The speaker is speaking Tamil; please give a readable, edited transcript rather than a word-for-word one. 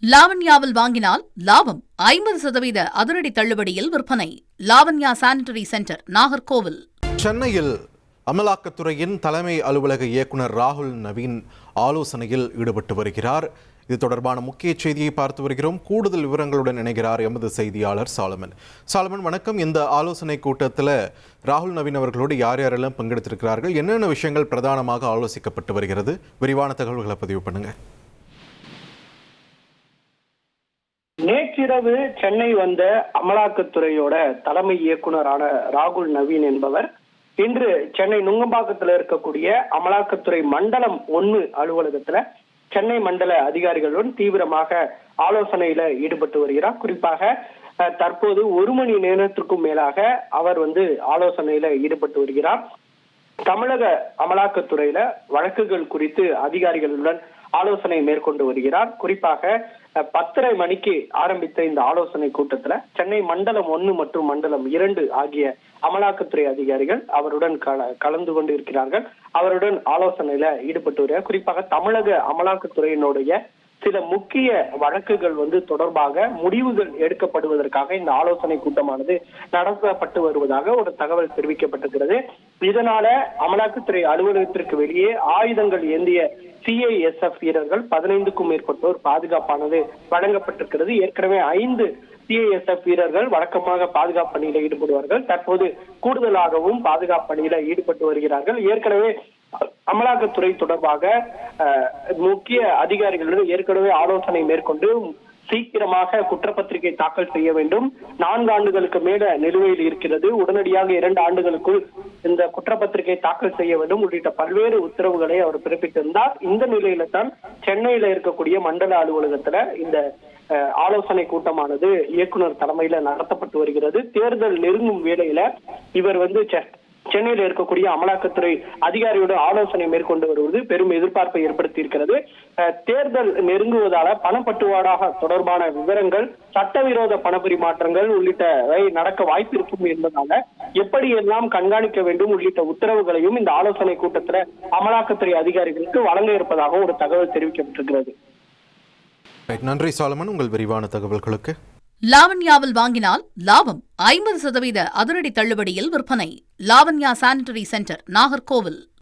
லாவண்யாவில் வாங்கினால் லாபம் 50% அதிரடி தள்ளுபடியில் விற்பனை. Lavanya sanitary centre, Nagercoil. சென்னையில் அமலாக்கத்துறையின் தலைமை அலுவலக இயக்குனர் ராகுல் நவீன் ஆலோசனையில் ஈடுபட்டு வருகிறார். இது தொடர்பான முக்கிய செய்தியை பார்த்து வருகிறோம். கூடுதல் விவரங்களுடன் இணைகிறார் எமது செய்தியாளர் சாலமன். சாலமன், வணக்கம். இந்த ஆலோசனை கூட்டத்தில் ராகுல் நவீன் அவர்களோடு யார் யாரெல்லாம் பங்கெடுத்திருக்கிறார்கள், என்னென்ன விஷயங்கள் பிரதானமாக ஆலோசிக்கப்பட்டு வருகிறது, விரிவான தகவல்களை பதிவு பண்ணுங்க. நேற்றிரவு சென்னை வந்த அமலாக்கத்துறையோட தலைமை இயக்குனரான ராகுல் நவீன் என்பவர் இன்று சென்னை நுங்கம்பாக்கத்தில் இருக்கக்கூடிய அமலாக்கத்துறை மண்டலம் 1 அலுவலகத்துல சென்னை மண்டல அதிகாரிகளுடன் தீவிரமாக ஆலோசனையில ஈடுபட்டு வருகிறார். குறிப்பாக தற்போது 1 மணி நேரத்திற்கும் மேலாக அவர் ஆலோசனையில ஈடுபட்டு வருகிறார். தமிழக அமலாக்கத்துறையில வழக்குகள் குறித்து அதிகாரிகளுடன் ஆலோசனை மேற்கொண்டு வருகிறார். குறிப்பாக 10:30 மணிக்கு ஆரம்பித்த இந்த ஆலோசனை கூட்டத்துல சென்னை மண்டலம் 1 மற்றும் மண்டலம் 2 ஆகிய அமலாக்கத்துறை அதிகாரிகள் அவருடன் கலந்து கொண்டு இருக்கிறார்கள். அவருடன் ஆலோசனையில ஈடுபட்டு வருகிறார். குறிப்பாக தமிழக அமலாக்கத்துறையினுடைய சில முக்கிய வழக்குகள் தொடர்பாக முடிவுகள் எடுக்கப்படுவதற்காக இந்த ஆலோசனை கூட்டமானது நடத்தப்பட்டு வருவதாக ஒரு தகவல் தெரிவிக்கப்பட்டிருக்கிறது. இதனால அமலாக்கத்துறை அலுவலகத்திற்கு வெளியே ஆயுதங்கள் ஏந்திய CISF வீரர்கள் 15க்கும் மேற்பட்டோர் பாதுகாப்பானது வழங்கப்பட்டிருக்கிறது. ஏற்கனவே 5 CISF வீரர்கள் வழக்கமாக பாதுகாப்பு பணியில ஈடுபடுவார்கள். தற்போது கூடுதலாகவும் பாதுகாப்பு பணியில ஈடுபட்டு வருகிறார்கள். ஏற்கனவே அமலாக்கத்துறை தொடர்பாக முக்கிய அதிகாரிகளுடன் ஏற்கனவே ஆலோசனை மேற்கொண்டு சீக்கிரமாக குற்றப்பத்திரிகை தாக்கல் செய்ய வேண்டும். 4 ஆண்டுகளுக்கு மேல நிலுவையில் இருக்கிறது. உடனடியாக 2 ஆண்டுகளுக்குள் இந்த குற்றப்பத்திரிகை தாக்கல் செய்ய வேண்டும் உள்ளிட்ட பல்வேறு உத்தரவுகளை அவர் பிறப்பித்திருந்தார். இந்த நிலையில தான் சென்னையில இருக்கக்கூடிய மண்டல அலுவலகத்துல இந்த ஆலோசனை கூட்டமானது இயக்குனர் தலைமையில நடத்தப்பட்டு வருகிறது. தேர்தல் நெருங்கும் வேளையில இவர் சென்னையில இருக்கக்கூடிய அமலாக்கத்துறை அதிகாரியோட ஆலோசனை மேற்கொண்டு வருவது பெரும் எதிர்பார்ப்பை ஏற்படுத்தி இருக்கிறது. தேர்தல் நெருங்குவதால பணப்பட்டுவாடா தொடர்பான விவரங்கள், சட்டவிரோத பணப்பரிமாற்றங்கள் உள்ளிட்டவை நடக்க வாய்ப்பு இருக்கும் என்பதால எப்படியெல்லாம் கண்காணிக்க வேண்டும் உள்ளிட்ட உத்தரவுகளையும் இந்த ஆலோசனை கூட்டத்துல அமலாக்கத்துறை அதிகாரிகளுக்கு வழங்க இருப்பதாக ஒரு தகவல் தெரிவிக்கப்பட்டிருக்கிறது. நன்றி சாலமன், உங்கள் விரிவான தகவல்களுக்கு. லாவண்யாவில் வாங்கினால் லாபம் 50% அதிரடி தள்ளுபடியில் விற்பனை. Lavanya sanitary centre, Nagercoil.